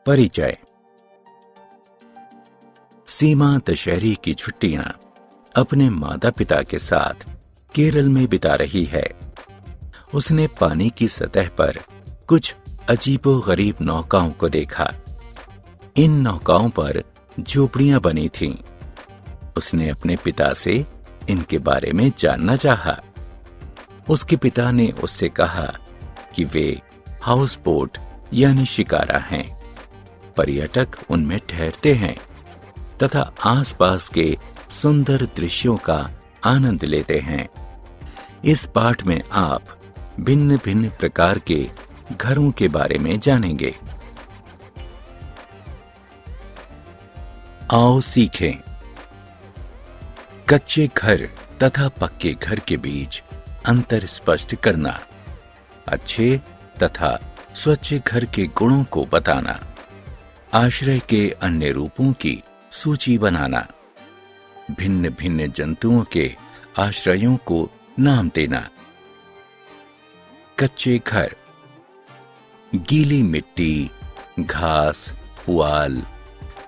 परिचय। सीमा दशहरे की छुट्टियां अपने माता पिता के साथ केरल में बिता रही है। उसने पानी की सतह पर कुछ अजीबोगरीब नौकाओं को देखा। इन नौकाओं पर झोपड़ियां बनी थीं। उसने अपने पिता से इनके बारे में जानना चाहा। उसके पिता ने उससे कहा कि वे हाउस बोट यानी शिकारा हैं। पर्यटक उनमें ठहरते हैं तथा आसपास के सुंदर दृश्यों का आनंद लेते हैं। इस पाठ में आप भिन्न भिन्न प्रकार के घरों के बारे में जानेंगे। आओ सीखें। कच्चे घर तथा पक्के घर के बीच अंतर स्पष्ट करना, अच्छे तथा स्वच्छ घर के गुणों को बताना, आश्रय के अन्य रूपों की सूची बनाना, भिन्न भिन्न जंतुओं के आश्रयों को नाम देना। कच्चे घर। गीली मिट्टी, घास, पुआल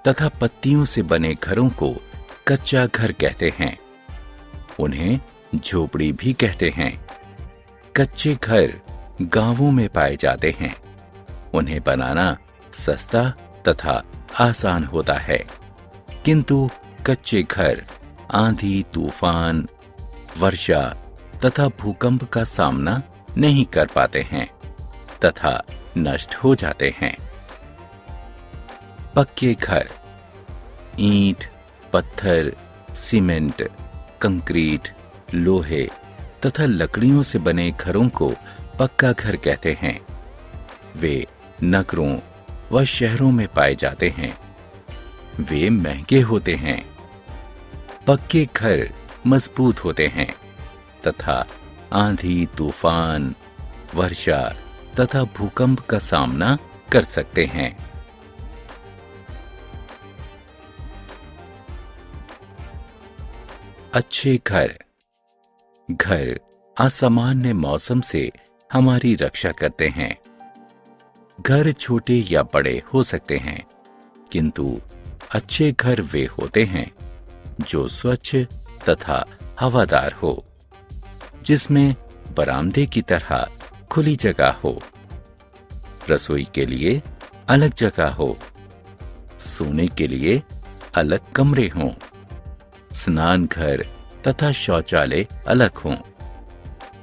तथा पत्तियों से बने घरों को कच्चा घर कहते हैं। उन्हें झोपड़ी भी कहते हैं। कच्चे घर गांवों में पाए जाते हैं। उन्हें बनाना सस्ता तथा आसान होता है, किंतु कच्चे घर आंधी, तूफान, वर्षा तथा भूकंप का सामना नहीं कर पाते हैं तथा नष्ट हो जाते हैं। पक्के घर। ईंट, पत्थर, सीमेंट, कंक्रीट, लोहे तथा लकड़ियों से बने घरों को पक्का घर कहते हैं। वे नगरों व शहरों में पाए जाते हैं। वे महंगे होते हैं। पक्के घर मजबूत होते हैं तथा आंधी, तूफान, वर्षा तथा भूकंप का सामना कर सकते हैं। अच्छे घर। घर असामान्य मौसम से हमारी रक्षा करते हैं। घर छोटे या बड़े हो सकते हैं, किंतु अच्छे घर वे होते हैं जो स्वच्छ तथा हवादार हो, जिसमें बरामदे की तरह खुली जगह हो, रसोई के लिए अलग जगह हो, सोने के लिए अलग कमरे हों, स्नान घर तथा शौचालय अलग हों,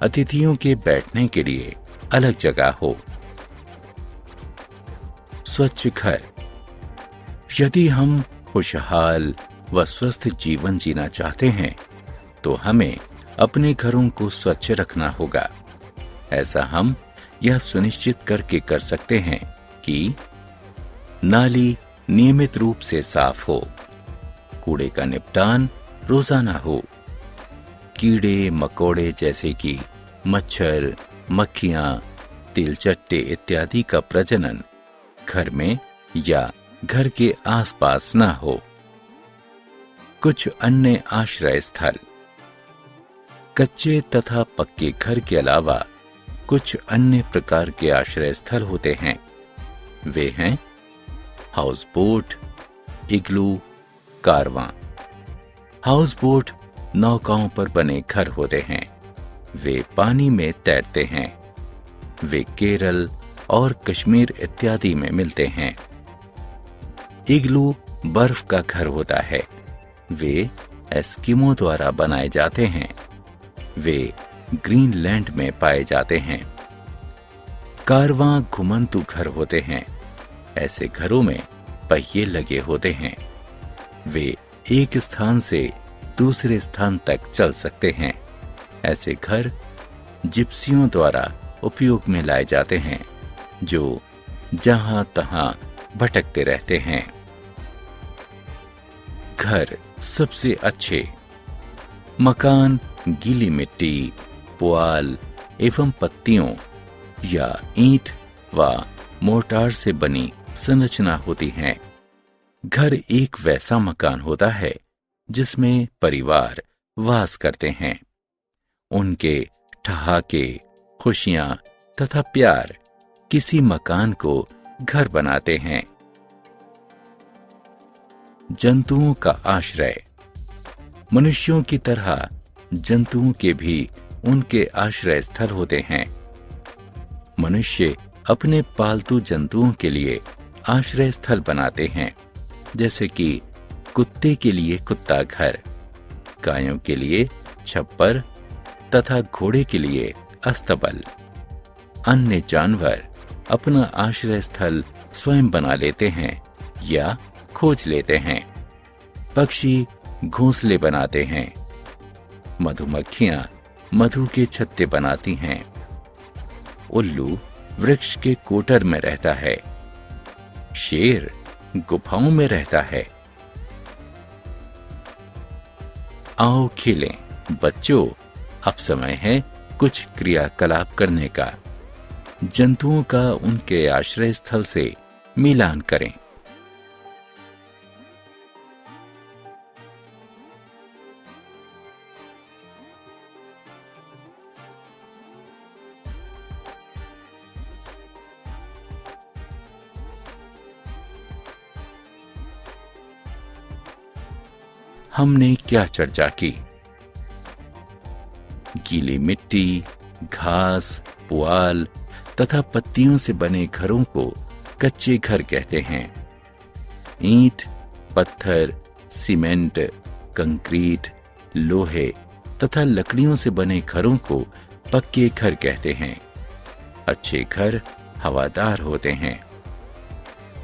अतिथियों के बैठने के लिए अलग जगह हो। स्वच्छ घर। यदि हम खुशहाल व स्वस्थ जीवन जीना चाहते हैं तो हमें अपने घरों को स्वच्छ रखना होगा। ऐसा हम यह सुनिश्चित करके कर सकते हैं कि नाली नियमित रूप से साफ हो, कूड़े का निपटान रोजाना हो, कीड़े मकोड़े जैसे कि मच्छर, मक्खियां, तिलचट्टे इत्यादि का प्रजनन घर में या घर के आसपास ना हो। कुछ अन्य आश्रय स्थल। कच्चे तथा पक्के घर के अलावा कुछ अन्य प्रकार के आश्रय स्थल होते हैं। वे हैं हाउस बोट, इग्लू, कारवां। हाउस बोट नौकाओं पर बने घर होते हैं। वे पानी में तैरते हैं। वे केरल और कश्मीर इत्यादि में मिलते हैं। इग्लू बर्फ का घर होता है। वे एस्किमो द्वारा बनाए जाते हैं। वे ग्रीनलैंड में पाए जाते हैं। कारवां घुमंतु घर होते हैं। ऐसे घरों में पहिए लगे होते हैं। वे एक स्थान से दूसरे स्थान तक चल सकते हैं। ऐसे घर जिप्सियों द्वारा उपयोग में लाए जाते हैं, जो जहां तहां भटकते रहते हैं। घर सबसे अच्छे। मकान गीली मिट्टी, पुआल एवं पत्तियों या ईंट व मोर्टार से बनी संरचना होती है। घर एक वैसा मकान होता है जिसमें परिवार वास करते हैं। उनके ठहाके, खुशियां तथा प्यार किसी मकान को घर बनाते हैं। जंतुओं का आश्रय। मनुष्यों की तरह जंतुओं के भी उनके आश्रय स्थल होते हैं। मनुष्य अपने पालतू जंतुओं के लिए आश्रय स्थल बनाते हैं, जैसे कि कुत्ते के लिए कुत्ता घर, गायों के लिए छप्पर तथा घोड़े के लिए अस्तबल। अन्य जानवर अपना आश्रय स्थल स्वयं बना लेते हैं या खोज लेते हैं। पक्षी घोंसले बनाते हैं। मधुमक्खियां मधु के छत्ते बनाती हैं। उल्लू वृक्ष के कोटर में रहता है। शेर गुफाओं में रहता है। आओ खेलें बच्चों, अब समय है कुछ क्रियाकलाप करने का। जंतुओं का उनके आश्रय स्थल से मिलान करें। हमने क्या चर्चा की? गीली मिट्टी, घास, पुआल तथा पत्तियों से बने घरों को कच्चे घर कहते हैं। ईंट, पत्थर, सीमेंट, कंक्रीट, लोहे तथा लकड़ियों से बने घरों को पक्के घर कहते हैं। अच्छे घर हवादार होते हैं।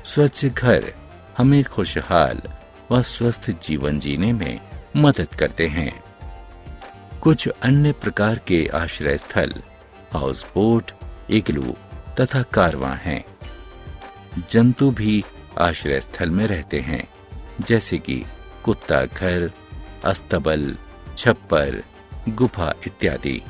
स्वच्छ घर हमें खुशहाल व स्वस्थ जीवन जीने में मदद करते हैं। कुछ अन्य प्रकार के आश्रय स्थल हाउस बोट, इग्लू तथा कारवां हैं। जंतु भी आश्रय स्थल में रहते हैं, जैसे कि कुत्ता घर, अस्तबल, छप्पर, गुफा इत्यादि।